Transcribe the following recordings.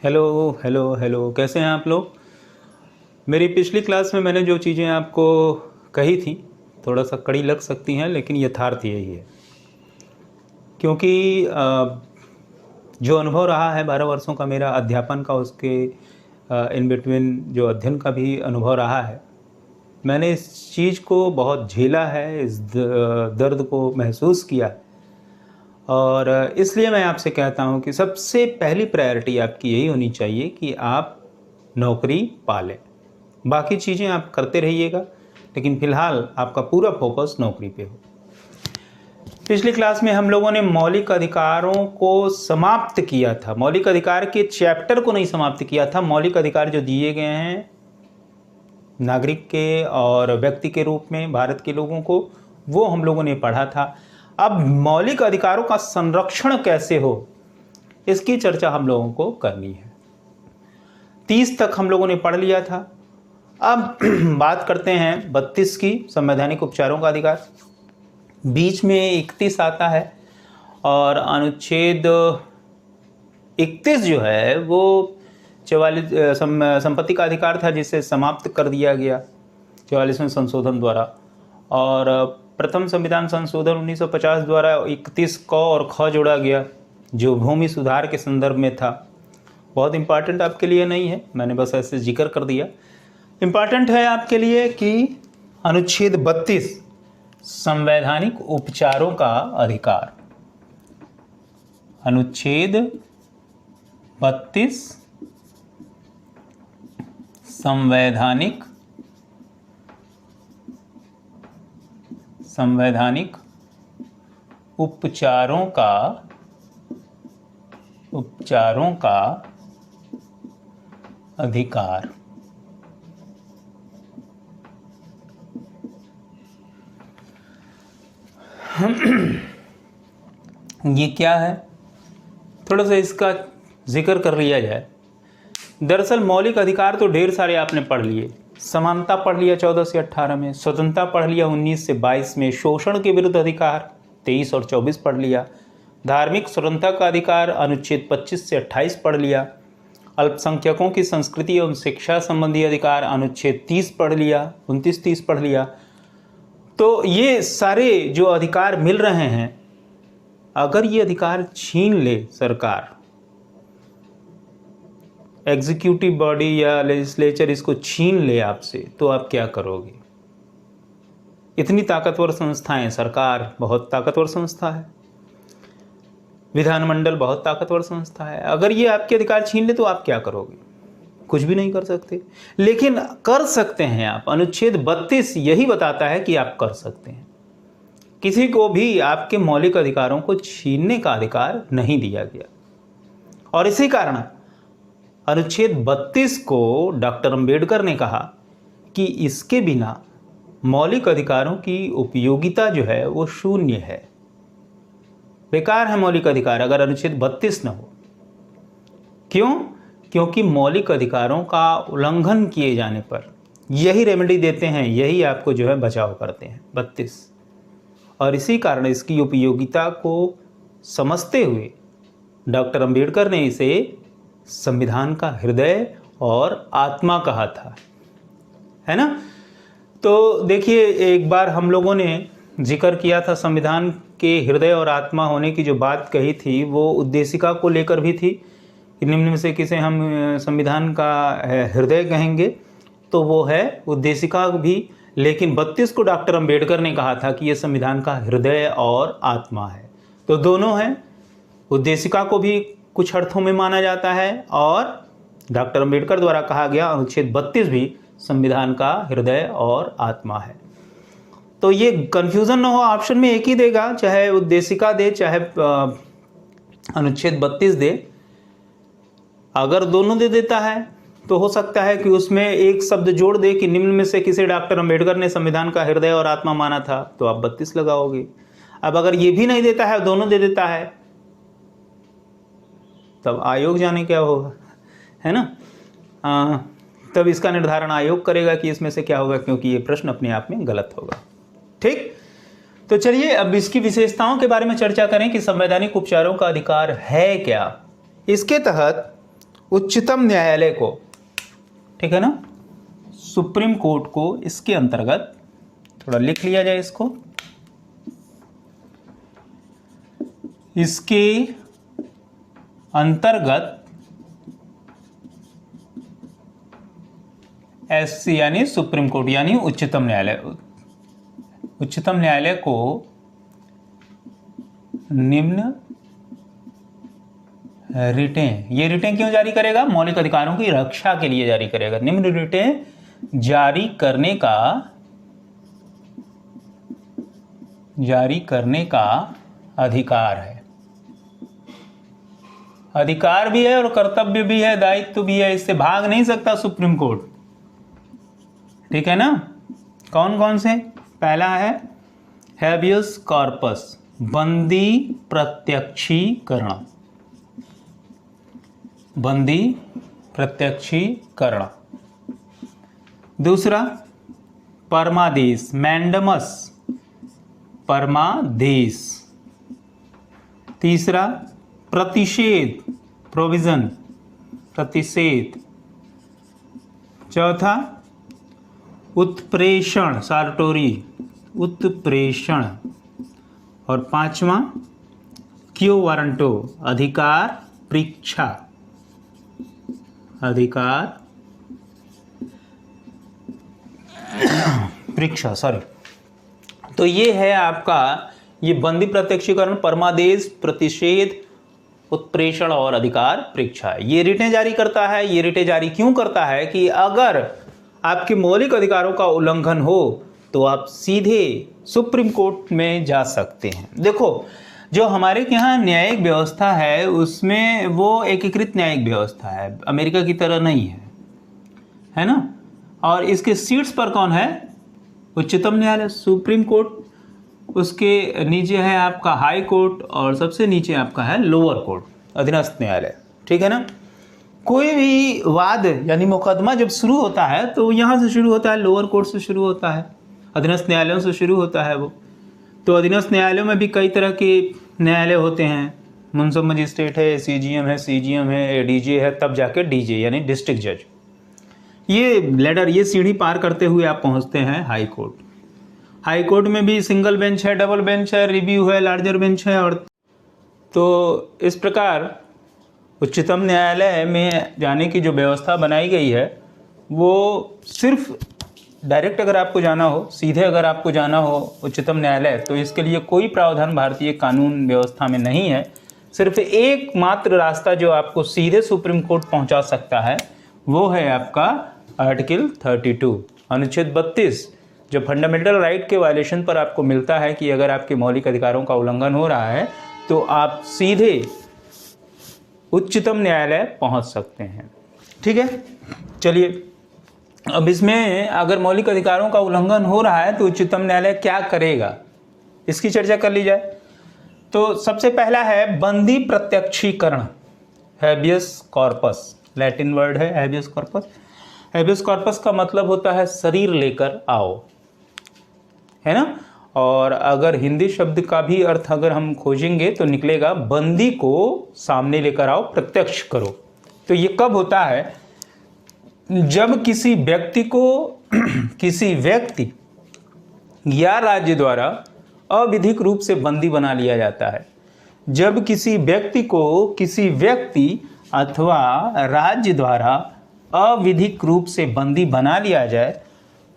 Hello hello hello, कैसे हैं आप लोग। मेरी पिछली क्लास में मैंने जो चीज़ें आपको कही थी थोड़ा सा कड़ी लग सकती हैं, लेकिन यथार्थ यही है। क्योंकि जो अनुभव रहा है 12 वर्षों का मेरा अध्यापन का, उसके इन बिटवीन जो अध्ययन का भी अनुभव रहा है, मैंने इस चीज़ को बहुत झेला है, इस दर्द को महसूस किया है। और इसलिए मैं आपसे कहता हूं कि सबसे पहली प्रायोरिटी आपकी यही होनी चाहिए कि आप नौकरी पालें। बाकी चीज़ें आप करते रहिएगा, लेकिन फ़िलहाल आपका पूरा फोकस नौकरी पे हो। पिछली क्लास में हम लोगों ने मौलिक अधिकारों को समाप्त किया था। मौलिक अधिकार के चैप्टर को नहीं समाप्त किया था। मौलिक अधिकार जो दिए गए हैं नागरिक के और व्यक्ति के रूप में भारत के लोगों को, वो हम लोगों ने पढ़ा था। अब मौलिक अधिकारों का संरक्षण कैसे हो, इसकी चर्चा हम लोगों को करनी है। 30 तक हम लोगों ने पढ़ लिया था। अब बात करते हैं 32 की, संवैधानिक उपचारों का अधिकार। बीच में 31 आता है और अनुच्छेद 31 जो है वो 44 संपत्ति का अधिकार था, जिसे समाप्त कर दिया गया 44वें संशोधन द्वारा। और प्रथम संविधान संशोधन 1950 द्वारा 31 क और ख जोड़ा गया, जो भूमि सुधार के संदर्भ में था। बहुत इंपॉर्टेंट आपके लिए नहीं है, मैंने बस ऐसे जिक्र कर दिया। इम्पॉर्टेंट है आपके लिए कि अनुच्छेद 32 संवैधानिक उपचारों का अधिकार। अनुच्छेद 32 संवैधानिक उपचारों का अधिकार। ये क्या है, थोड़ा सा इसका जिक्र कर लिया जाए। दरअसल मौलिक अधिकार तो ढेर सारे आपने पढ़ लिए। समानता पढ़ लिया 14 से 18 में, स्वतंत्रता पढ़ लिया 19 से 22 में, शोषण के विरुद्ध अधिकार 23 और 24 पढ़ लिया, धार्मिक स्वतंत्रता का अधिकार अनुच्छेद 25 से 28 पढ़ लिया, अल्पसंख्यकों की संस्कृति एवं शिक्षा संबंधी अधिकार अनुच्छेद 30 पढ़ लिया, 29-30 पढ़ लिया। तो ये सारे जो अधिकार मिल रहे हैं, अगर ये अधिकार छीन ले सरकार, एग्जीक्यूटिव बॉडी या लेजिस्लेचर इसको छीन ले आपसे, तो आप क्या करोगे। इतनी ताकतवर संस्थाएं, सरकार बहुत ताकतवर संस्था है, विधानमंडल बहुत ताकतवर संस्था है, अगर ये आपके अधिकार छीन ले तो आप क्या करोगे। कुछ भी नहीं कर सकते, लेकिन कर सकते हैं आप। अनुच्छेद 32 यही बताता है कि आप कर सकते हैं। किसी को भी आपके मौलिक अधिकारों को छीनने का अधिकार नहीं दिया गया। और इसी कारण अनुच्छेद 32 को डॉक्टर अंबेडकर ने कहा कि इसके बिना मौलिक अधिकारों की उपयोगिता जो है वो शून्य है, बेकार है मौलिक अधिकार अगर अनुच्छेद 32 न हो। क्यों? क्योंकि मौलिक अधिकारों का उल्लंघन किए जाने पर यही रेमेडी देते हैं, यही आपको जो है बचाव करते हैं 32। और इसी कारण इसकी उपयोगिता को समझते हुए डॉक्टर अंबेडकर ने इसे संविधान का हृदय और आत्मा कहा था, है ना। तो देखिए, एक बार हम लोगों ने जिक्र किया था संविधान के हृदय और आत्मा होने की जो बात कही थी, वो उद्देशिका को लेकर भी थी। निम्न में से किसे हम संविधान का हृदय कहेंगे, तो वो है उद्देशिका भी। लेकिन 32 को डॉक्टर अंबेडकर ने कहा था कि ये संविधान का हृदय और आत्मा है। तो दोनों हैं, उद्देशिका को भी कुछ अर्थों में माना जाता है और डॉक्टर अंबेडकर द्वारा कहा गया अनुच्छेद 32 भी संविधान का हृदय और आत्मा है। तो ये कंफ्यूजन ना हो, ऑप्शन में एक ही देगा, चाहे उद्देशिका दे चाहे अनुच्छेद 32 दे। अगर दोनों दे देता है तो हो सकता है कि उसमें एक शब्द जोड़ दे कि निम्न में से किसे डॉक्टर अंबेडकर ने संविधान का हृदय और आत्मा माना था, तो आप 32 लगाओगे। अब अगर ये भी नहीं देता है, दोनों दे देता है, तब आयोग जाने क्या होगा, है ना। तब इसका निर्धारण आयोग करेगा कि इसमें से क्या होगा, क्योंकि ये प्रश्न अपने आप में गलत होगा। ठीक, तो चलिए अब इसकी विशेषताओं के बारे में चर्चा करें कि संवैधानिक उपचारों का अधिकार है क्या। इसके तहत उच्चतम न्यायालय को, ठीक है ना, सुप्रीम कोर्ट को इसके अंतर्गत, थोड़ा लिख लिया जाए इसको, इसके अंतर्गत एससी यानी सुप्रीम कोर्ट यानी उच्चतम न्यायालय, उच्चतम न्यायालय को निम्न रिटें, ये रिटें क्यों जारी करेगा? मौलिक अधिकारों की रक्षा के लिए जारी करेगा। निम्न रिटें जारी करने का अधिकार है। अधिकार भी है और कर्तव्य भी है, दायित्व भी है, इससे भाग नहीं सकता सुप्रीम कोर्ट, ठीक है ना। कौन कौन से? पहला है हैबियस कॉर्पस, बंदी प्रत्यक्षीकरण, बंदी प्रत्यक्षीकरण। दूसरा परमादेश, मैंडमस, परमादेश। तीसरा प्रतिषेध, प्रोविजन, प्रतिषेध। चौथा उत्प्रेषण, सार्टोरी, उत्प्रेषण। और पांचवा क्यो वारंटो, अधिकार परीक्षा, अधिकार परीक्षा, सॉरी। तो ये है आपका ये बंदी प्रत्यक्षीकरण, परमादेश, प्रतिषेध, उत्प्रेषण और अधिकार परीक्षा। ये रिटें जारी करता है। ये रिटें जारी क्यों करता है कि अगर आपके मौलिक अधिकारों का उल्लंघन हो तो आप सीधे सुप्रीम कोर्ट में जा सकते हैं। देखो, जो हमारे यहाँ न्यायिक व्यवस्था है उसमें वो एकीकृत न्यायिक व्यवस्था है, अमेरिका की तरह नहीं है ना। और इसके सीट्स पर कौन है? उच्चतम न्यायालय, सुप्रीम कोर्ट, उसके नीचे है आपका हाई कोर्ट और सबसे नीचे आपका है लोअर कोर्ट, अधीनस्थ न्यायालय, ठीक है ना। कोई भी वाद यानी मुकदमा जब शुरू होता है तो यहाँ से शुरू होता है, लोअर कोर्ट से शुरू होता है, अधीनस्थ न्यायालयों से शुरू होता है वो। तो अधीनस्थ न्यायालयों में भी कई तरह के न्यायालय होते हैं, मुंसिफ मजिस्ट्रेट है, सीजीएम है, एडीजे है, तब जाके डीजे यानी डिस्ट्रिक्ट जज। ये लेडर, ये सीढ़ी पार करते हुए आप पहुंचते हैं हाई कोर्ट। हाई कोर्ट में भी सिंगल बेंच है, डबल बेंच है, रिव्यू है, लार्जर बेंच है। और तो इस प्रकार उच्चतम न्यायालय में जाने की जो व्यवस्था बनाई गई है वो सिर्फ डायरेक्ट अगर आपको जाना हो, सीधे अगर आपको जाना हो उच्चतम न्यायालय, तो इसके लिए कोई प्रावधान भारतीय कानून व्यवस्था में नहीं है। सिर्फ एकमात्र रास्ता जो आपको सीधे सुप्रीम कोर्ट पहुंचा सकता है वो है आपका आर्टिकल 32, अनुच्छेद 32, जो फंडामेंटल राइट के वायलेशन पर आपको मिलता है कि अगर आपके मौलिक अधिकारों का उल्लंघन हो रहा है तो आप सीधे उच्चतम न्यायालय पहुंच सकते हैं, ठीक है। चलिए, अब इसमें अगर मौलिक अधिकारों का उल्लंघन हो रहा है तो उच्चतम न्यायालय क्या करेगा, इसकी चर्चा कर ली जाए। तो सबसे पहला है बंदी प्रत्यक्षीकरण, हैबियस कॉर्पस, लैटिन वर्ड है हैबियस कॉर्पस। हैबियस कॉर्पस का मतलब होता है शरीर लेकर आओ, है ना। और अगर हिंदी शब्द का भी अर्थ अगर हम खोजेंगे तो निकलेगा बंदी को सामने लेकर आओ, प्रत्यक्ष करो। तो ये कब होता है? जब किसी व्यक्ति को किसी व्यक्ति या राज्य द्वारा अविधिक रूप से बंदी बना लिया जाता है। जब किसी व्यक्ति को किसी व्यक्ति अथवा राज्य द्वारा अविधिक रूप से बंदी बना लिया जाए,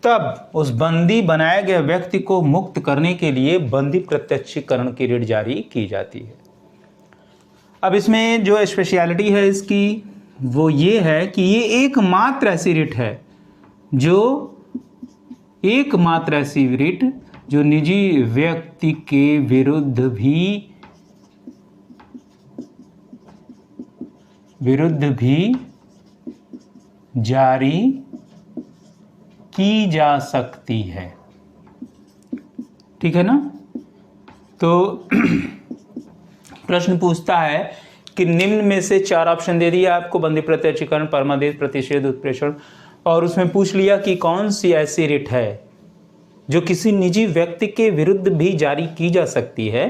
तब उस बंदी बनाए गए व्यक्ति को मुक्त करने के लिए बंदी प्रत्यक्षीकरण की रिट जारी की जाती है। अब इसमें जो स्पेशलिटी है इसकी वो ये है कि ये एकमात्र ऐसी रिट है जो निजी व्यक्ति के विरुद्ध भी जारी की जा सकती है, ठीक है ना। तो प्रश्न पूछता है कि निम्न में से 4 ऑप्शन दे दिया आपको, बंदी प्रत्यक्षीकरण, परमादेश, प्रतिषेध, उत्प्रेषण, और उसमें पूछ लिया कि कौन सी ऐसी रिट है जो किसी निजी व्यक्ति के विरुद्ध भी जारी की जा सकती है।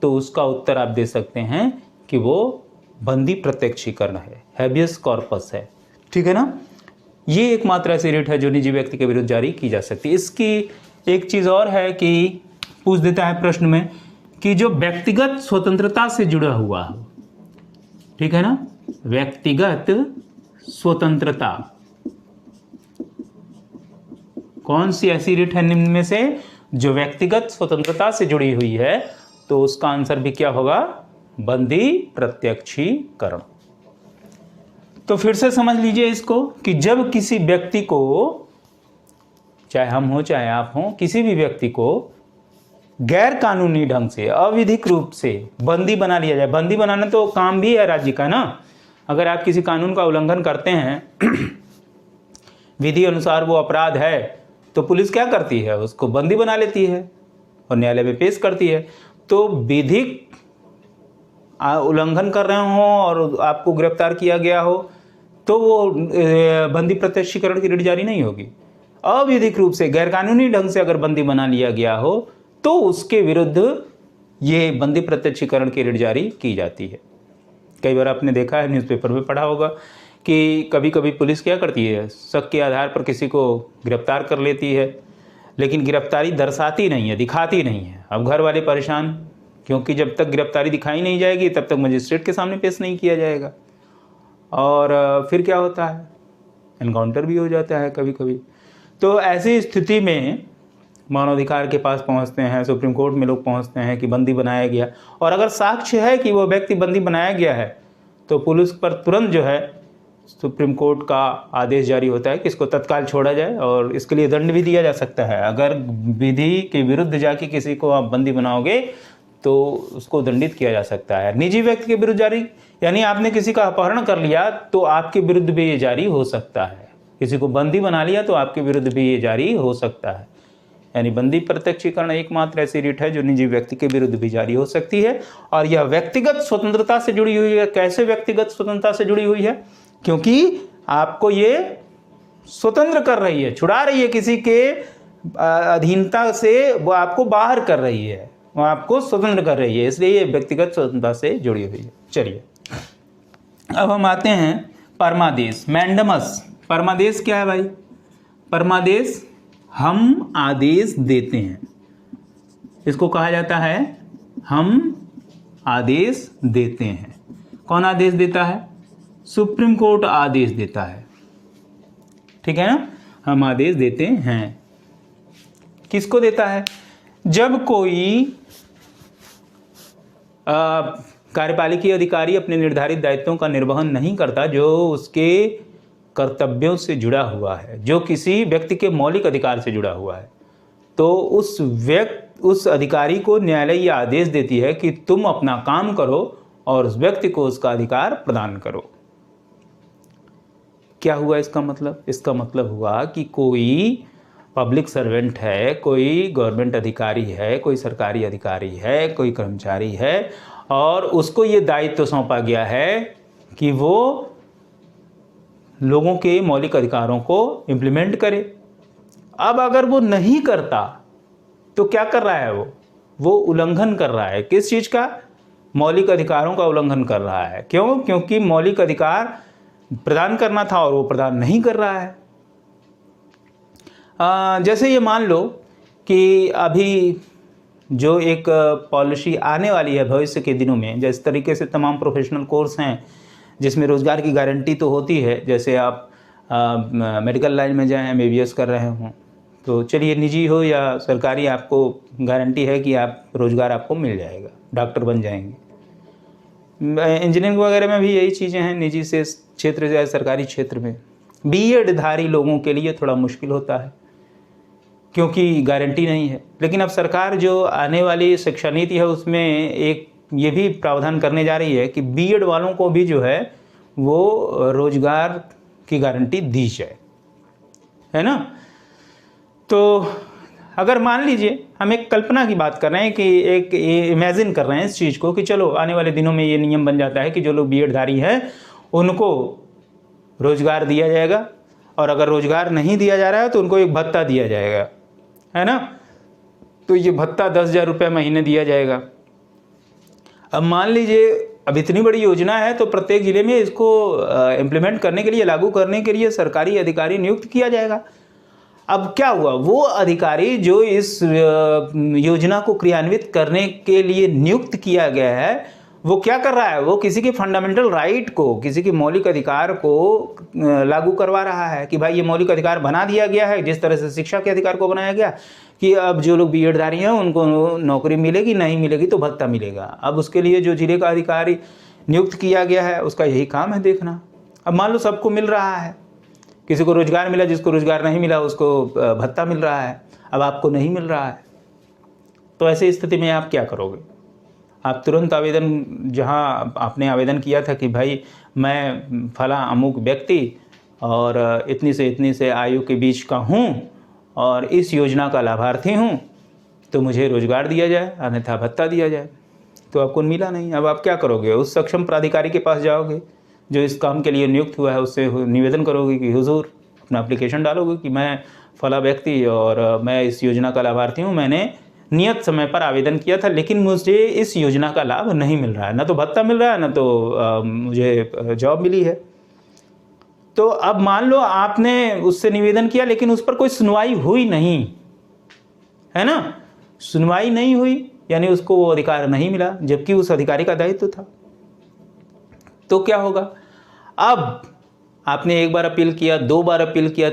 तो उसका उत्तर आप दे सकते हैं कि वो बंदी प्रत्यक्षीकरण है, हैबियस कॉर्पस है, ठीक है ना। ये एकमात्र ऐसी रिट है जो निजी व्यक्ति के विरुद्ध जारी की जा सकती है। इसकी एक चीज़ और है कि पूछ देता है प्रश्न में कि जो व्यक्तिगत स्वतंत्रता से जुड़ा हुआ हो, ठीक है ना, व्यक्तिगत स्वतंत्रता, कौन सी ऐसी रिट है निम्न में से जो व्यक्तिगत स्वतंत्रता से जुड़ी हुई है, तो उसका आंसर भी क्या होगा, बंदी प्रत्यक्षीकरण। तो फिर से समझ लीजिए इसको कि जब किसी व्यक्ति को, चाहे हम हो चाहे आप हो, किसी भी व्यक्ति को गैर कानूनी ढंग से, अविधिक रूप से बंदी बना लिया जाए। बंदी बनाना तो काम भी है राज्य का ना। अगर आप किसी कानून का उल्लंघन करते हैं, विधि अनुसार वो अपराध है, तो पुलिस क्या करती है, उसको बंदी बना लेती है और न्यायालय में पेश करती है। तो विधिक उल्लंघन कर रहे हो और आपको गिरफ्तार किया गया हो, तो वो बंदी प्रत्यक्षीकरण की रिट जारी नहीं होगी। अविधिक रूप से, गैरकानूनी ढंग से अगर बंदी बना लिया गया हो, तो उसके विरुद्ध ये बंदी प्रत्यक्षीकरण की रिट जारी की जाती है। कई बार आपने देखा है, न्यूज़पेपर में पढ़ा होगा कि कभी कभी पुलिस क्या करती है, शक के आधार पर किसी को गिरफ्तार कर लेती है, लेकिन गिरफ्तारी दर्शाती नहीं है, दिखाती नहीं है। अब घर वाले परेशान, क्योंकि जब तक गिरफ्तारी दिखाई नहीं जाएगी तब तक मजिस्ट्रेट के सामने पेश नहीं किया जाएगा, और फिर क्या होता है, एनकाउंटर भी हो जाता है कभी कभी। तो ऐसी स्थिति में मानवाधिकार के पास पहुंचते हैं, सुप्रीम कोर्ट में लोग पहुंचते हैं कि बंदी बनाया गया, और अगर साक्ष्य है कि वो व्यक्ति बंदी बनाया गया है, तो पुलिस पर तुरंत जो है सुप्रीम कोर्ट का आदेश जारी होता है कि इसको तत्काल छोड़ा जाए, और इसके लिए दंड भी दिया जा सकता है। अगर विधि के विरुद्ध जाके किसी को आप बंदी बनाओगे तो उसको दंडित किया जा सकता है। निजी व्यक्ति के विरुद्ध जारी, यानी आपने किसी का अपहरण कर लिया तो आपके विरुद्ध भी ये जारी हो सकता है। किसी को बंदी बना लिया तो आपके विरुद्ध भी ये जारी हो सकता है। यानी बंदी प्रत्यक्षीकरण एकमात्र ऐसी रिट है जो निजी व्यक्ति के विरुद्ध भी जारी हो सकती है, और यह व्यक्तिगत स्वतंत्रता से जुड़ी हुई है। कैसे व्यक्तिगत स्वतंत्रता से जुड़ी हुई है? क्योंकि आपको ये स्वतंत्र कर रही है, छुड़ा रही है किसी के अधीनता से, वो आपको बाहर कर रही है, वो आपको स्वतंत्र कर रही है, इसलिए ये व्यक्तिगत स्वतंत्रता से जुड़ी हुई है। चलिए अब हम आते हैं परमादेश, मैंडमस। परमादेश क्या है भाई? परमादेश हम आदेश देते हैं, इसको कहा जाता है हम आदेश देते हैं। कौन आदेश देता है? सुप्रीम कोर्ट आदेश देता है, ठीक है ना। हम आदेश देते हैं। किसको देता है? जब कोई कार्यपालिकी अधिकारी अपने निर्धारित दायित्वों का निर्वहन नहीं करता जो उसके कर्तव्यों से जुड़ा हुआ है, जो किसी व्यक्ति के मौलिक अधिकार से जुड़ा हुआ है, तो उस अधिकारी को न्यायालय यह आदेश देती है कि तुम अपना काम करो और उस व्यक्ति को उसका अधिकार प्रदान करो। क्या हुआ इसका मतलब? इसका मतलब हुआ कि कोई पब्लिक सर्वेंट है, कोई गवर्नमेंट अधिकारी है, कोई सरकारी अधिकारी है, कोई कर्मचारी है, और उसको ये दायित्व सौंपा गया है कि वो लोगों के मौलिक अधिकारों को इम्प्लीमेंट करे। अब अगर वो नहीं करता तो क्या कर रहा है? वो उल्लंघन कर रहा है। किस चीज़ का? मौलिक अधिकारों का उल्लंघन कर रहा है। क्यों? क्योंकि मौलिक अधिकार प्रदान करना था और वो प्रदान नहीं कर रहा है। जैसे ये मान लो कि अभी जो एक पॉलिसी आने वाली है भविष्य के दिनों में, जिस तरीके से तमाम प्रोफेशनल कोर्स हैं जिसमें रोज़गार की गारंटी तो होती है, जैसे आप मेडिकल लाइन में जाएं, MBBS कर रहे हों, तो चलिए निजी हो या सरकारी, आपको गारंटी है कि आप रोज़गार आपको मिल जाएगा, डॉक्टर बन जाएंगे। इंजीनियरिंग वगैरह में भी यही चीज़ें हैं, निजी से क्षेत्र या सरकारी क्षेत्र में। B.Ed धारी लोगों के लिए थोड़ा मुश्किल होता है क्योंकि गारंटी नहीं है। लेकिन अब सरकार जो आने वाली शिक्षा नीति है उसमें एक ये भी प्रावधान करने जा रही है कि B.Ed वालों को भी जो है वो रोजगार की गारंटी दी जाए, है ना। तो अगर मान लीजिए हम एक कल्पना की बात कर रहे हैं कि एक इमेजिन कर रहे हैं इस चीज़ को कि चलो आने वाले दिनों में ये नियम बन जाता है कि जो लोग B.Ed धारी हैं उनको रोजगार दिया जाएगा, और अगर रोजगार नहीं दिया जा रहा है तो उनको एक भत्ता दिया जाएगा, है ना। तो ये भत्ता 10,000 रुपये महीने दिया जाएगा। अब मान लीजिए अब इतनी बड़ी योजना है तो प्रत्येक जिले में इसको इम्प्लीमेंट करने के लिए, लागू करने के लिए सरकारी अधिकारी नियुक्त किया जाएगा। अब क्या हुआ, वो अधिकारी जो इस योजना को क्रियान्वित करने के लिए नियुक्त किया गया है, वो क्या कर रहा है, वो किसी के फंडामेंटल राइट को, किसी के मौलिक अधिकार को लागू करवा रहा है कि भाई ये मौलिक अधिकार बना दिया गया है, जिस तरह से शिक्षा के अधिकार को बनाया गया कि अब जो लोग बीएड धारी हैं उनको नौकरी मिलेगी, नहीं मिलेगी तो भत्ता मिलेगा। अब उसके लिए जो जिले का अधिकारी नियुक्त किया गया है उसका यही काम है देखना। अब मान लो सबको मिल रहा है, किसी को रोजगार मिला, जिसको रोजगार नहीं मिला उसको भत्ता मिल रहा है, अब आपको नहीं मिल रहा है, तो ऐसी स्थिति में आप क्या करोगे? आप तुरंत आवेदन, जहां आपने आवेदन किया था कि भाई मैं फला अमुक व्यक्ति और इतनी से आयु के बीच का हूं और इस योजना का लाभार्थी हूं, तो मुझे रोजगार दिया जाए अन्यथा भत्ता दिया जाए, तो आपको मिला नहीं। अब आप क्या करोगे? उस सक्षम प्राधिकारी के पास जाओगे जो इस काम के लिए नियुक्त हुआ है, उससे निवेदन करोगे कि हुजूर, अपना एप्लीकेशन डालोगे कि मैं फला व्यक्ति और मैं इस योजना का लाभार्थी हूँ, मैंने नियत समय पर आवेदन किया था लेकिन मुझे इस योजना का लाभ नहीं मिल रहा है, ना तो भत्ता मिल रहा है ना तो मुझे जॉब मिली है। तो अब मान लो आपने उससे निवेदन किया लेकिन उस पर कोई सुनवाई हुई नहीं, है ना, सुनवाई नहीं हुई, यानी उसको वो अधिकार नहीं मिला जबकि उस अधिकारी का दायित्व था। तो क्या होगा? अब आपने एक बार अपील किया, 2 बार अपील किया,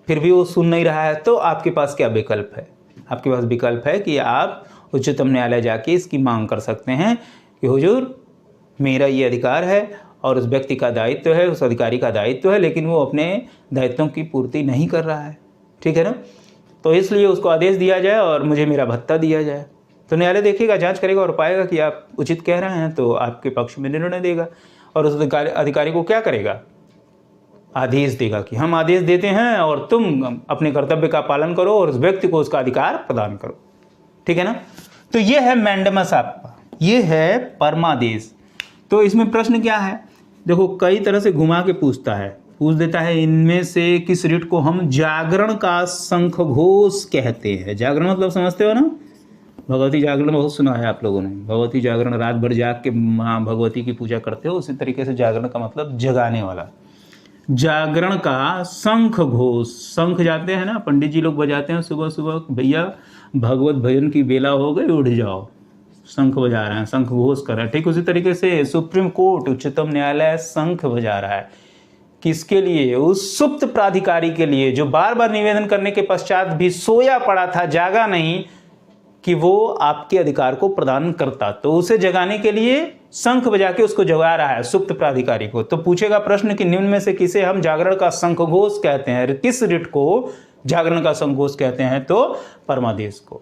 फिर भी वो सुन नहीं रहा है, तो आपके पास क्या विकल्प है? आपके पास विकल्प है कि आप उच्चतम न्यायालय जाके इसकी मांग कर सकते हैं कि हुजूर, मेरा ये अधिकार है और उस व्यक्ति का दायित्व है, उस अधिकारी का दायित्व है, लेकिन वो अपने दायित्वों की पूर्ति नहीं कर रहा है, ठीक है ना, तो इसलिए उसको आदेश दिया जाए और मुझे मेरा भत्ता दिया जाए। तो न्यायालय देखेगा, जांच करेगा और पाएगा कि आप उचित कह रहे हैं तो आपके पक्ष में निर्णय देगा और उस अधिकारी को क्या करेगा? आदेश देगा कि हम आदेश देते हैं और तुम अपने कर्तव्य का पालन करो और उस व्यक्ति को उसका अधिकार प्रदान करो, ठीक है ना। तो ये है मैंडेमस आपका, ये है परमादेश। तो इसमें प्रश्न क्या है? देखो, कई तरह से घुमा के पूछ देता है, इनमें से किस रिट को हम जागरण का शंख घोष कहते हैं? जागरण मतलब समझते हो ना, भगवती जागरण बहुत सुना है आप लोगों ने, भगवती जागरण, रात भर जाग के माँ भगवती की पूजा करते हो, उसी तरीके से जागरण का मतलब जगाने वाला। जागरण का शंख घोष, शंख जाते हैं ना पंडित जी लोग बजाते हैं सुबह सुबह, भैया भगवत भजन की बेला हो गई, उठ जाओ, शंख बजा रहे हैं, शंख घोष कर रहे हैं। ठीक उसी तरीके से सुप्रीम कोर्ट, उच्चतम न्यायालय शंख बजा रहा है। किसके लिए? उस सुप्त प्राधिकारी के लिए जो बार बार निवेदन करने के पश्चात भी सोया पड़ा था, जागा नहीं कि वो आपके अधिकार को प्रदान करता, तो उसे जगाने के लिए शंख बजा के उसको जगा रहा है, सुप्त प्राधिकारी को। तो पूछेगा प्रश्न कि निम्न में से किसे हम जागरण का शंख घोष कहते हैं? किस रिट को जागरण का शंख घोष कहते हैं? तो परमादेश को।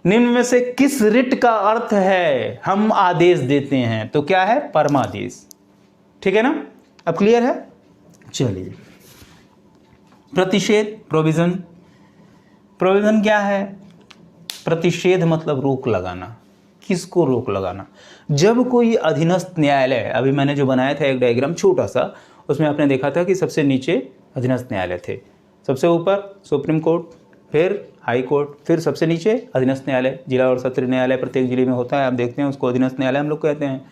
निम्न में से किस रिट का अर्थ है हम आदेश देते हैं? तो क्या है? परमादेश, ठीक है ना। अब क्लियर है? चलिए, प्रतिषेध, प्रोविजन। प्रोविजन क्या है? प्रतिषेध मतलब रोक लगाना। किसको रोक लगाना? जब कोई अधीनस्थ न्यायालय, अभी मैंने जो बनाया था एक डायग्राम छोटा सा, उसमें आपने देखा था कि सबसे नीचे अधीनस्थ न्यायालय थे, सबसे ऊपर सुप्रीम कोर्ट, फिर हाई कोर्ट, फिर सबसे नीचे अधीनस्थ न्यायालय। जिला और सत्र न्यायालय प्रत्येक जिले में होता है, आप देखते हैं, उसको अधीनस्थ न्यायालय हम लोग कहते हैं।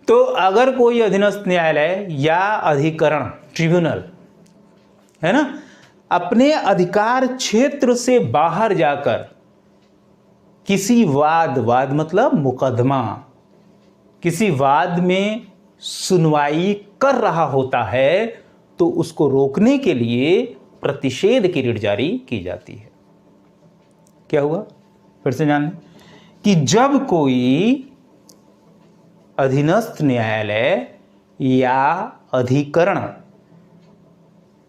तो अगर कोई अधीनस्थ न्यायालय या अधिकरण, ट्रिब्यूनल, है ना, अपने अधिकार क्षेत्र से बाहर जाकर किसी वाद मतलब मुकदमा, किसी वाद में सुनवाई कर रहा होता है, तो उसको रोकने के लिए प्रतिषेध की रिट जारी की जाती है। क्या हुआ? फिर से जान लें कि जब कोई अधीनस्थ न्यायालय या अधिकरण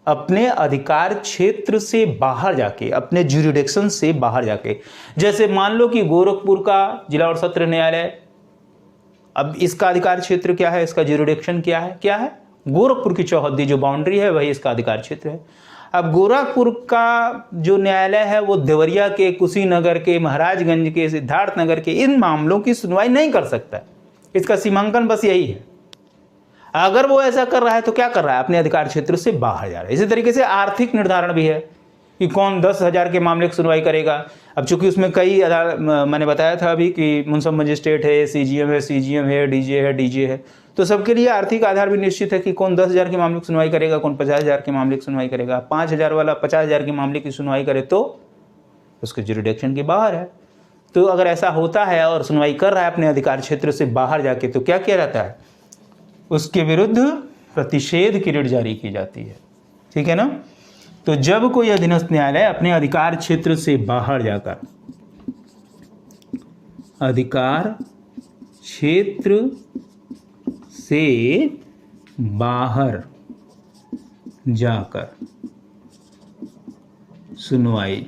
अपने अधिकार क्षेत्र से बाहर जाके, अपने ज्यूरिडिक्शन से बाहर जाके, जैसे मान लो कि गोरखपुर का जिला और सत्र न्यायालय, अब इसका अधिकार क्षेत्र क्या है, इसका ज्यूरिडिक्शन क्या है? गोरखपुर की चौहद्दी जो बाउंड्री है वही इसका अधिकार क्षेत्र है। अब गोरखपुर का जो न्यायालय है वो देवरिया के, कुशीनगर के, महाराजगंज के, सिद्धार्थनगर के इन मामलों की सुनवाई नहीं कर सकता। इसका सीमांकन बस यही है। अगर वो ऐसा कर रहा है तो क्या कर रहा है? अपने अधिकार क्षेत्र से बाहर जा रहा है। इसी तरीके से आर्थिक निर्धारण भी है कि कौन 10,000 के मामले की सुनवाई करेगा। अब चूंकि उसमें कई मैंने बताया था अभी कि मुंसब मजिस्ट्रेट है, सीजीएम है, डीजे है, तो सबके लिए आर्थिक आधार भी निश्चित है कि कौन 10,000 के मामले की सुनवाई करेगा, कौन 50,000 के मामले की सुनवाई करेगा। 5,000 वाला 50,000 के मामले की सुनवाई करे तो उसके जुरिडिक्शन के बाहर है। तो अगर ऐसा होता है और सुनवाई कर रहा है अपने अधिकार क्षेत्र से बाहर जाके, तो क्या किया जाता है, उसके विरुद्ध प्रतिषेध की रिट जारी की जाती है। ठीक है ना। तो जब कोई अधीनस्थ न्यायालय अपने अधिकार क्षेत्र से बाहर जाकर, अधिकार क्षेत्र से बाहर जाकर सुनवाई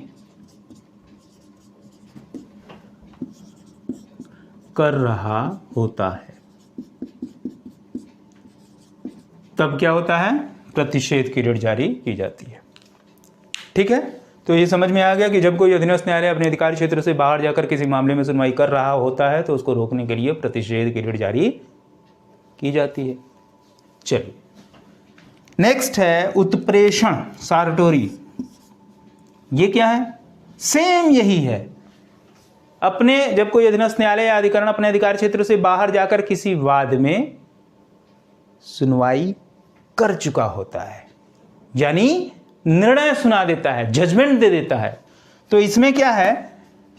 कर रहा होता है, तब क्या होता है, प्रतिषेध की रिट जारी की जाती है। ठीक है। तो ये समझ में आ गया कि जब कोई अधीनस्थ न्यायालय अपने अधिकार क्षेत्र से बाहर जाकर किसी मामले में सुनवाई कर रहा होता है तो उसको रोकने के लिए प्रतिषेध की रिट जारी की जाती है। चलिए, नेक्स्ट है उत्प्रेषण, सारटोरी। ये क्या है, सेम यही है। जब कोई अधीनस्थ न्यायालय या अधिकरण अपने अधिकार क्षेत्र से बाहर जाकर किसी वाद में सुनवाई कर चुका होता है, यानी निर्णय सुना देता है, जजमेंट दे देता है, तो इसमें क्या है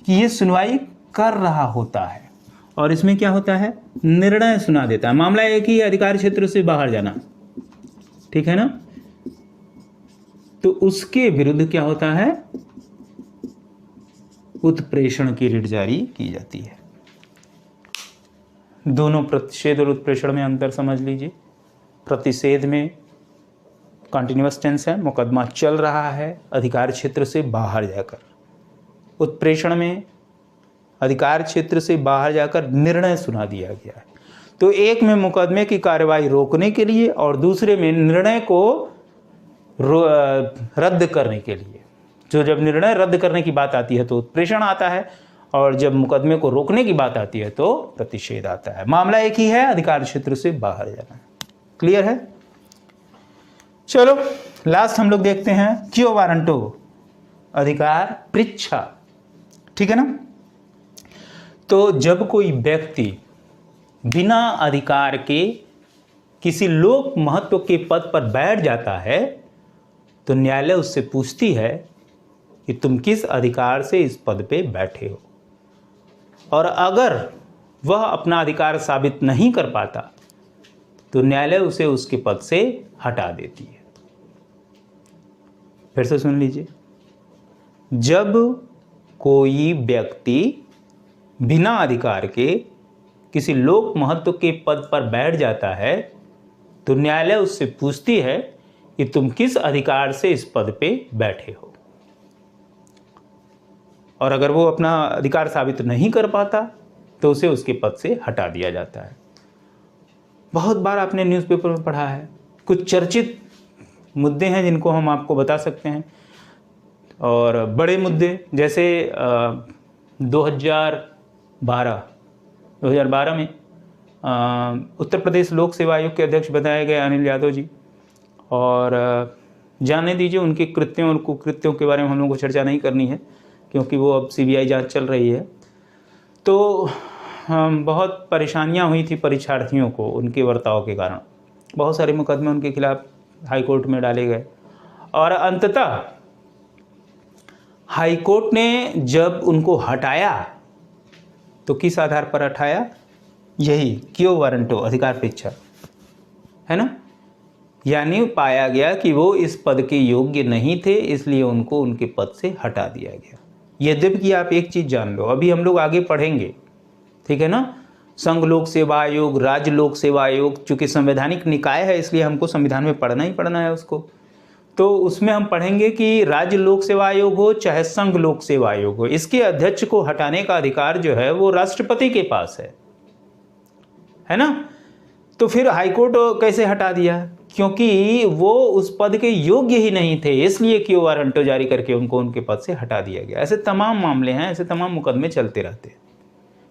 कि ये सुनवाई कर रहा होता है और इसमें क्या होता है, निर्णय सुना देता है। मामला एक ही, अधिकार क्षेत्र से बाहर जाना, ठीक है ना। तो उसके विरुद्ध क्या होता है, उत्प्रेषण की रिट जारी की जाती है। दोनों प्रतिषेध और उत्प्रेषण में अंतर समझ लीजिए। प्रतिषेध में कंटिन्यूअस टेंस है, मुकदमा चल रहा है अधिकार क्षेत्र से बाहर जाकर। उत्प्रेषण में अधिकार क्षेत्र से बाहर जाकर निर्णय सुना दिया गया है। तो एक में मुकदमे की कार्रवाई रोकने के लिए और दूसरे में निर्णय को रद्द करने के लिए। जो जब निर्णय रद्द करने की बात आती है तो उत्प्रेषण आता है और जब मुकदमे को रोकने की बात आती है तो प्रतिषेध आता है। मामला एक ही है, अधिकार क्षेत्र से बाहर जाना। क्लियर है। चलो लास्ट हम लोग देखते हैं क्यो वारंटो, अधिकार परीक्षा। ठीक है ना। तो जब कोई व्यक्ति बिना अधिकार के किसी लोक महत्व के पद पर बैठ जाता है तो न्यायालय उससे पूछती है कि तुम किस अधिकार से इस पद पे बैठे हो, और अगर वह अपना अधिकार साबित नहीं कर पाता तो न्यायालय उसे उसके पद से हटा देती है। फिर से सुन लीजिए। जब कोई व्यक्ति बिना अधिकार के किसी लोक महत्व के पद पर बैठ जाता है तो न्यायालय उससे पूछती है कि तुम किस अधिकार से इस पद पे बैठे हो, और अगर वो अपना अधिकार साबित नहीं कर पाता तो उसे उसके पद से हटा दिया जाता है। बहुत बार आपने न्यूज़पेपर में पढ़ा है। कुछ चर्चित मुद्दे हैं जिनको हम आपको बता सकते हैं, और बड़े मुद्दे जैसे 2012 में उत्तर प्रदेश लोक सेवा आयोग के अध्यक्ष बनाए गए अनिल यादव जी, और जाने दीजिए उनके कृत्यों और कुकृत्यों के बारे में हम लोगों को चर्चा नहीं करनी है क्योंकि वो अब सीबीआई जांच चल रही है। तो बहुत परेशानियां हुई थी परीक्षार्थियों को उनके बर्ताव के कारण। बहुत सारे मुकदमे उनके खिलाफ हाई कोर्ट में डाले गए, और अंततः हाई कोर्ट ने जब उनको हटाया तो किस आधार पर हटाया, यही क्यो वारंटो, अधिकार परीक्षा, है ना। यानी पाया गया कि वो इस पद के योग्य नहीं थे, इसलिए उनको उनके पद से हटा दिया गया। यद्यपि आप एक चीज जान लो, अभी हम लोग आगे पढ़ेंगे, ठीक है ना। संघ लोक सेवा आयोग, राज्य लोक सेवा आयोग, चूंकि संवैधानिक निकाय है इसलिए हमको संविधान में पढ़ना ही पढ़ना है उसको। तो उसमें हम पढ़ेंगे कि राज्य लोक सेवा आयोग हो चाहे संघ लोक सेवा आयोग हो, इसके अध्यक्ष को हटाने का अधिकार जो है वो राष्ट्रपति के पास है ना। तो फिर हाईकोर्ट कैसे हटा दिया, क्योंकि वो उस पद के योग्य ही नहीं थे, इसलिए क्यो वारंटो जारी करके उनको उनके पद से हटा दिया गया। ऐसे तमाम मामले हैं, ऐसे तमाम मुकदमे चलते रहते हैं।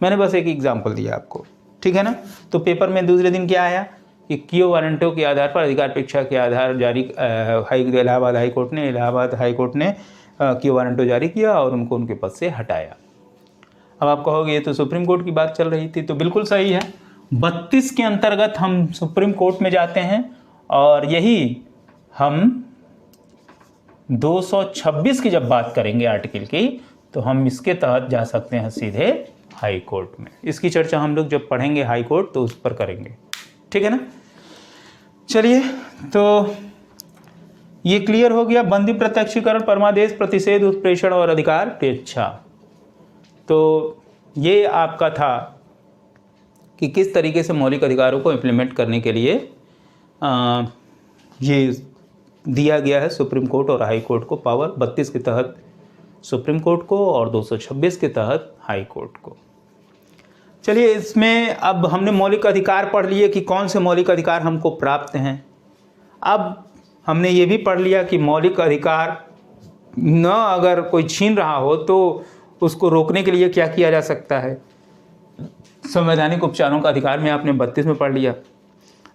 मैंने बस एक एग्जाम्पल दिया आपको, ठीक है ना। तो पेपर में दूसरे दिन क्या आया कि क्यो वारंटो के आधार पर अधिकार परीक्षा के आधार जारी इलाहाबाद हाई कोर्ट ने की वारंट जारी किया और उनको उनके पद से हटाया। अब आप कहोगे ये तो सुप्रीम कोर्ट की बात चल रही थी, तो बिल्कुल सही है। 32 के अंतर्गत हम सुप्रीम कोर्ट में जाते हैं और यही हम 226 की जब बात करेंगे आर्टिकल की, तो हम इसके तहत जा सकते हैं सीधे हाई कोर्ट में। इसकी चर्चा हम लोग जब पढ़ेंगे हाई कोर्ट तो उस पर करेंगे, ठीक है ना। चलिए, तो ये क्लियर हो गया। बंदी, प्रत्यक्षीकरण, परमादेश, प्रतिषेध, उत्प्रेषण और अधिकार प्रेच्छा। तो ये आपका था कि किस तरीके से मौलिक अधिकारों को इम्प्लीमेंट करने के लिए ये दिया गया है सुप्रीम कोर्ट और हाई कोर्ट को पावर। 32 के तहत सुप्रीम कोर्ट को और 226 के तहत हाई कोर्ट को। चलिए, इसमें अब हमने मौलिक अधिकार पढ़ लिए कि कौन से मौलिक अधिकार हमको प्राप्त हैं। अब हमने ये भी पढ़ लिया कि मौलिक अधिकार न अगर कोई छीन रहा हो तो उसको रोकने के लिए क्या किया जा सकता है। संवैधानिक उपचारों का अधिकार में आपने 32 में पढ़ लिया।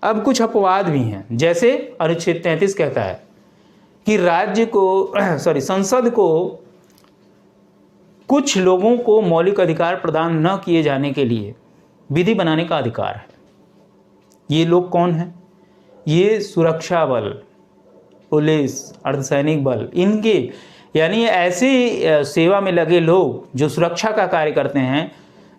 अब कुछ अपवाद भी हैं, जैसे अनुच्छेद 33 कहता है कि राज्य को संसद को कुछ लोगों को मौलिक अधिकार प्रदान न किए जाने के लिए विधि बनाने का अधिकार है। ये लोग कौन हैं? ये सुरक्षा बल, पुलिस, अर्धसैनिक बल, इनके यानी ऐसे सेवा में लगे लोग जो सुरक्षा का कार्य करते हैं,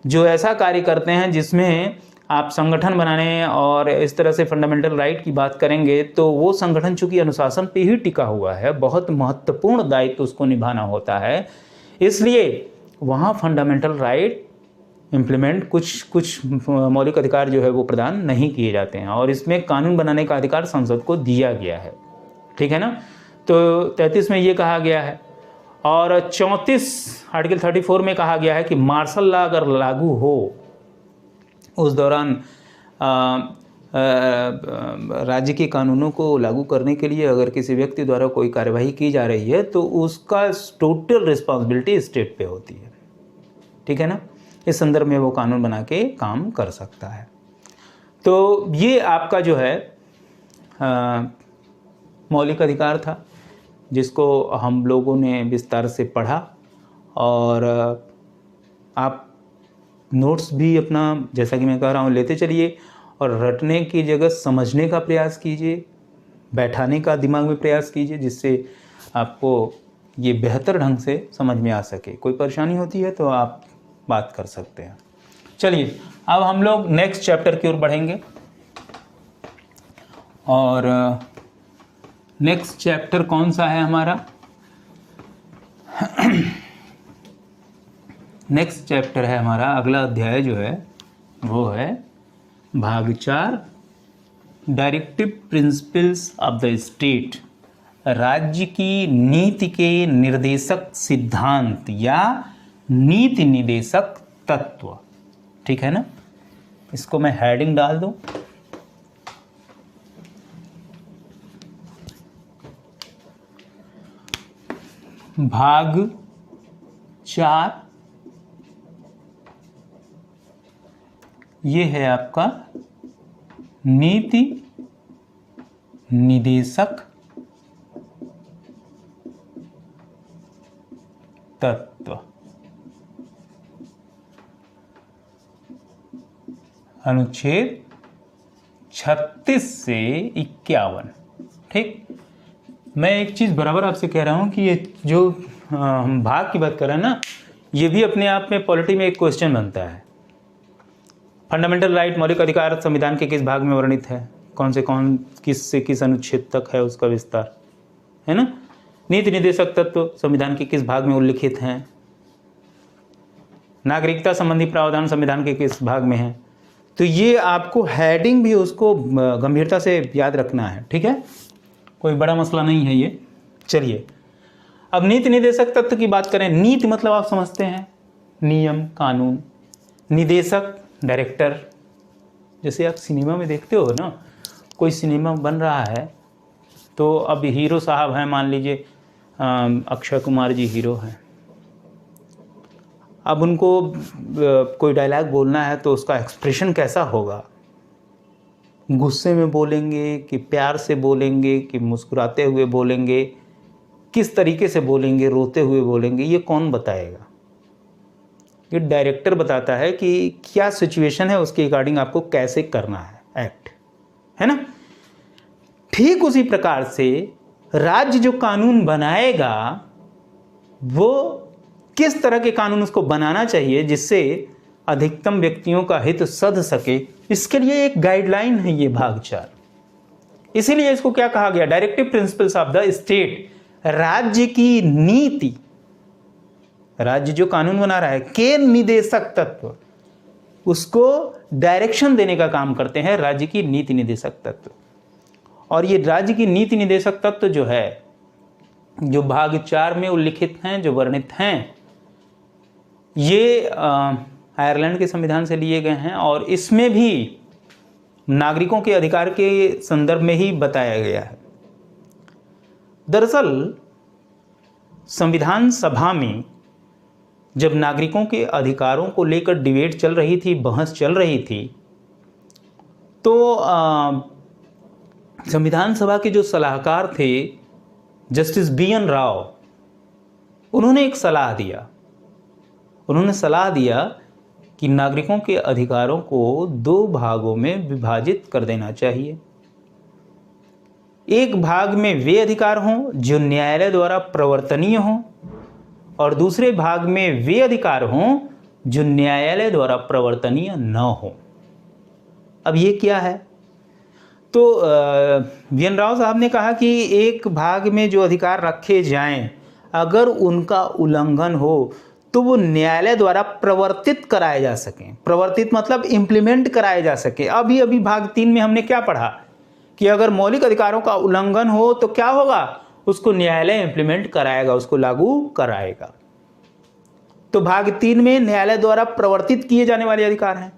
जो ऐसा कार्य करते हैं जिसमें आप संगठन बनाने और इस तरह से फंडामेंटल राइट की बात करेंगे, तो वो संगठन चूंकि अनुशासन पे ही टिका हुआ है, बहुत महत्वपूर्ण दायित्व उसको निभाना होता है, इसलिए वहाँ फंडामेंटल राइट इम्प्लीमेंट कुछ मौलिक अधिकार जो है वो प्रदान नहीं किए जाते हैं और इसमें कानून बनाने का अधिकार संसद को दिया गया है, ठीक है ना। तो 33 में ये कहा गया है और 34 आर्टिकल 34 में कहा गया है कि मार्शल लॉ अगर लागू हो उस दौरान राज्य के कानूनों को लागू करने के लिए अगर किसी व्यक्ति द्वारा कोई कार्यवाही की जा रही है तो उसका टोटल रिस्पॉन्सिबिलिटी स्टेट पे होती है, ठीक है ना। इस संदर्भ में वो कानून बना के काम कर सकता है। तो ये आपका जो है मौलिक अधिकार था जिसको हम लोगों ने विस्तार से पढ़ा और आप नोट्स भी अपना, जैसा कि मैं कह रहा हूँ, लेते चलिए और रटने की जगह समझने का प्रयास कीजिए, बैठाने का दिमाग में प्रयास कीजिए, जिससे आपको ये बेहतर ढंग से समझ में आ सके। कोई परेशानी होती है तो आप बात कर सकते हैं। चलिए, अब हम लोग नेक्स्ट चैप्टर की ओर बढ़ेंगे और नेक्स्ट चैप्टर कौन सा है हमारा? नेक्स्ट चैप्टर है हमारा, अगला अध्याय जो है वो है भाग 4, directive principles of the state, राज्य की नीति के निर्देशक सिद्धांत या नीति निदेशक तत्व, ठीक है ना। इसको मैं हेडिंग डाल दूं, भाग 4, ये है आपका नीति निदेशक तत्व। अनुच्छेद 36 से 51, ठीक। मैं एक चीज़ बराबर आपसे कह रहा हूँ कि ये जो हम भाग की बात कर रहे हैं ना, ये भी अपने आप में पॉलिटी में एक क्वेश्चन बनता है। फंडामेंटल राइट, मौलिक अधिकार संविधान के किस भाग में वर्णित है, किस से किस अनुच्छेद तक है उसका विस्तार, है ना। नीति निदेशक तत्व संविधान के किस भाग में उल्लिखित हैं, नागरिकता संबंधी प्रावधान संविधान के किस भाग में है। तो ये आपको हेडिंग भी उसको गंभीरता से याद रखना है, ठीक है, कोई बड़ा मसला नहीं है ये। चलिए, अब नीति निदेशक तत्व की बात करें। नीति मतलब आप समझते हैं नियम, कानून। निदेशक, डायरेक्टर। जैसे आप सिनेमा में देखते हो ना, कोई सिनेमा बन रहा है तो अब हीरो साहब हैं, मान लीजिए अक्षय कुमार जी हीरो हैं। अब उनको कोई डायलॉग बोलना है तो उसका एक्सप्रेशन कैसा होगा, गुस्से में बोलेंगे कि प्यार से बोलेंगे कि मुस्कुराते हुए बोलेंगे, किस तरीके से बोलेंगे, रोते हुए बोलेंगे, ये कौन बताएगा? ये डायरेक्टर बताता है कि क्या सिचुएशन है, उसके अकॉर्डिंग आपको कैसे करना है एक्ट, है ना। ठीक उसी प्रकार से राज्य जो कानून बनाएगा वो किस तरह के कानून उसको बनाना चाहिए जिससे अधिकतम व्यक्तियों का हित सध सके, इसके लिए एक गाइडलाइन है ये भाग 4। इसीलिए इसको क्या कहा गया? Directive principles of the state. राज्य की नीति, राज्य जो कानून बना रहा है के निदेशक तत्व, उसको डायरेक्शन देने का काम करते हैं राज्य की नीति निदेशक तत्व। और ये राज्य की नीति निदेशक तत्व जो है, जो भाग 4 में उल्लिखित हैं, जो वर्णित हैं, ये आयरलैंड के संविधान से लिए गए हैं और इसमें भी नागरिकों के अधिकार के संदर्भ में ही बताया गया है। दरअसल संविधान सभा में जब नागरिकों के अधिकारों को लेकर डिबेट चल रही थी, बहस चल रही थी, तो संविधान सभा के जो सलाहकार थे जस्टिस BN राव, उन्होंने एक सलाह दिया। उन्होंने सलाह दिया कि नागरिकों के अधिकारों को 2 भागों में विभाजित कर देना चाहिए। एक भाग में वे अधिकार हों जो न्यायालय द्वारा प्रवर्तनीय हों और दूसरे भाग में वे अधिकार हों जो न्यायालय द्वारा प्रवर्तनीय न हो। अब ये क्या है? तो BN राव साहब ने कहा कि एक भाग में जो अधिकार रखे जाएं, अगर उनका उल्लंघन हो तो वो न्यायालय द्वारा प्रवर्तित कराए जा सकें। प्रवर्तित मतलब इम्प्लीमेंट कराए जा सके। अभी भाग 3 में हमने क्या पढ़ा कि अगर मौलिक अधिकारों का उल्लंघन हो तो क्या होगा? उसको न्यायालय इम्प्लीमेंट कराएगा, उसको लागू कराएगा। तो भाग 3 में न्यायालय द्वारा प्रवर्तित किए जाने वाले अधिकार हैं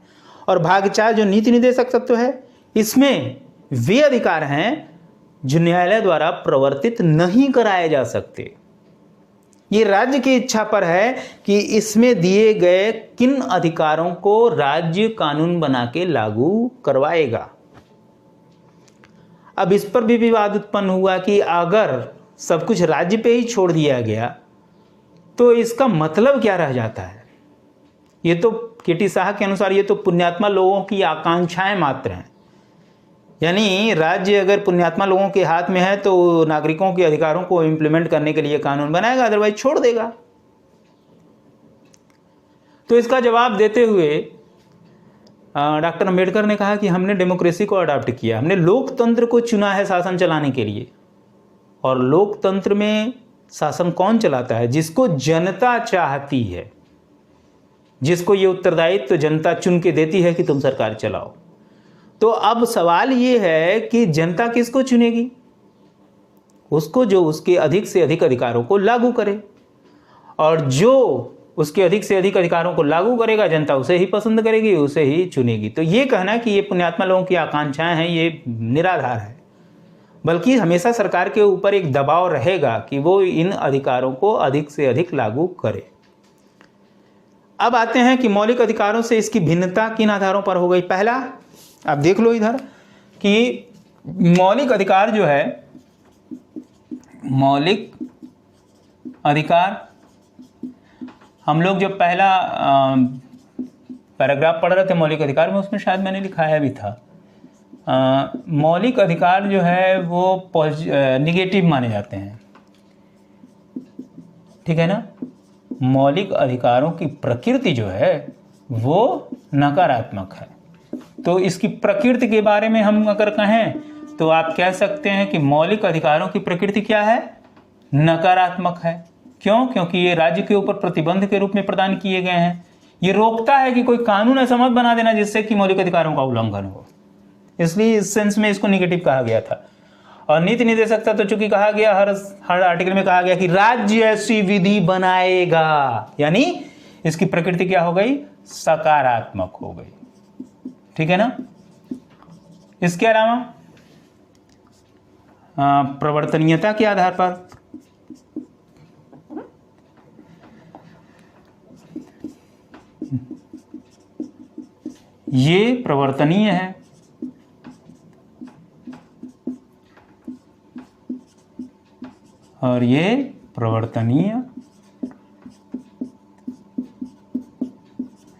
और भाग 4 जो नीति निदेशक तत्व है, इसमें वे अधिकार हैं जो न्यायालय द्वारा प्रवर्तित नहीं कराए जा सकते। ये राज्य की इच्छा पर है कि इसमें दिए गए किन अधिकारों को राज्य कानून बना के लागू करवाएगा। अब इस पर भी विवाद उत्पन्न हुआ कि अगर सब कुछ राज्य पे ही छोड़ दिया गया तो इसका मतलब क्या रह जाता है? ये तो KT शाह के अनुसार ये तो पुण्यात्मा लोगों की आकांक्षाएं मात्र हैं। यानी राज्य अगर पुण्यात्मा लोगों के हाथ में है तो नागरिकों के अधिकारों को इम्प्लीमेंट करने के लिए कानून बनाएगा, अदरवाइज छोड़ देगा। तो इसका जवाब देते हुए डॉक्टर अंबेडकर ने कहा कि हमने डेमोक्रेसी को अडॉप्ट किया, हमने लोकतंत्र को चुना है शासन चलाने के लिए। और लोकतंत्र में शासन कौन चलाता है? जिसको जनता चाहती है, जिसको ये उत्तरदायित्व जनता चुन के देती है कि तुम सरकार चलाओ। तो अब सवाल ये है कि जनता किसको चुनेगी? उसको जो उसके अधिक से अधिक अधिकारों को लागू करे, और जो उसके अधिक से अधिक अधिकारों को लागू करेगा जनता उसे ही पसंद करेगी, उसे ही चुनेगी। तो ये कहना कि ये पुण्यात्मा लोगों की आकांक्षाएं हैं, ये निराधार है। बल्कि हमेशा सरकार के ऊपर एक दबाव रहेगा कि वो इन अधिकारों को अधिक से अधिक लागू करे। अब आते हैं कि मौलिक अधिकारों से इसकी भिन्नता किन आधारों पर हो गई। पहला, आप देख लो इधर कि मौलिक अधिकार जो है, मौलिक अधिकार, हम लोग जब पहला पैराग्राफ पढ़ रहे थे मौलिक अधिकार में, उसमें शायद मैंने लिखाया भी था, मौलिक अधिकार जो है वो निगेटिव माने जाते हैं, ठीक है ना। मौलिक अधिकारों की प्रकृति जो है वो नकारात्मक है। तो इसकी प्रकृति के बारे में हम अगर कहें तो आप कह सकते हैं कि मौलिक अधिकारों की प्रकृति क्या है? नकारात्मक है। क्यों? क्योंकि ये राज्य के ऊपर प्रतिबंध के रूप में प्रदान किए गए हैं। ये रोकता है कि कोई कानून ऐसा मत बना देना जिससे कि मौलिक अधिकारों का उल्लंघन हो। इसलिए इस सेंस में इसको निगेटिव कहा गया था। और नीति निदेशक तो चूंकि कहा गया, हर आर्टिकल में कहा गया कि राज्य ऐसी विधि बनाएगा, यानी इसकी प्रकृति क्या हो गई? सकारात्मक हो गई, ठीक है ना। इसके अलावा प्रवर्तनीयता के आधार पर ये प्रवर्तनीय है, और ये प्रवर्तनीय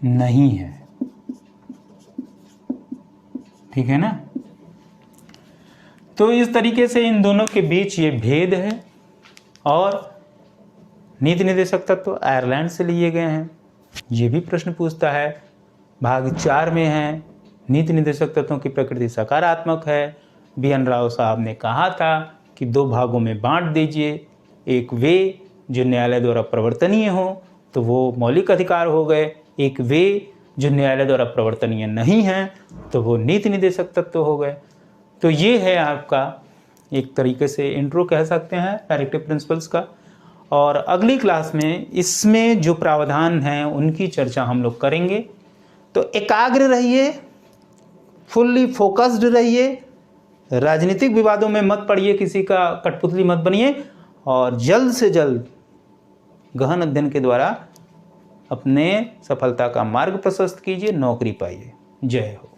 नहीं है। ठीक है ना। तो इस तरीके से इन दोनों के बीच ये भेद है। और नीति निर्देशक तत्व आयरलैंड से लिए गए हैं। ये भी प्रश्न पूछता है। भाग 4 में है, नीति निर्देशक तत्वों की प्रकृति सकारात्मक है। BN राव साहब ने कहा था कि 2 भागों में बांट दीजिए, एक वे जो न्यायालय द्वारा प्रवर्तनीय हो तो वो मौलिक अधिकार हो गए, एक वे जो न्यायालय द्वारा प्रवर्तनीय नहीं हैं तो वो नीति निर्देशक तत्व हो गए। तो ये है आपका एक तरीके से इंट्रो कह सकते हैं डायरेक्टिव प्रिंसिपल्स का। और अगली क्लास में इसमें जो प्रावधान हैं उनकी चर्चा हम लोग करेंगे। तो एकाग्र रहिए, फुल्ली फोकस्ड रहिए, राजनीतिक विवादों में मत पड़िए, किसी का कठपुतली मत बनिए, और जल्द से जल्द गहन अध्ययन के द्वारा अपने सफलता का मार्ग प्रशस्त कीजिए, नौकरी पाइए। जय हो।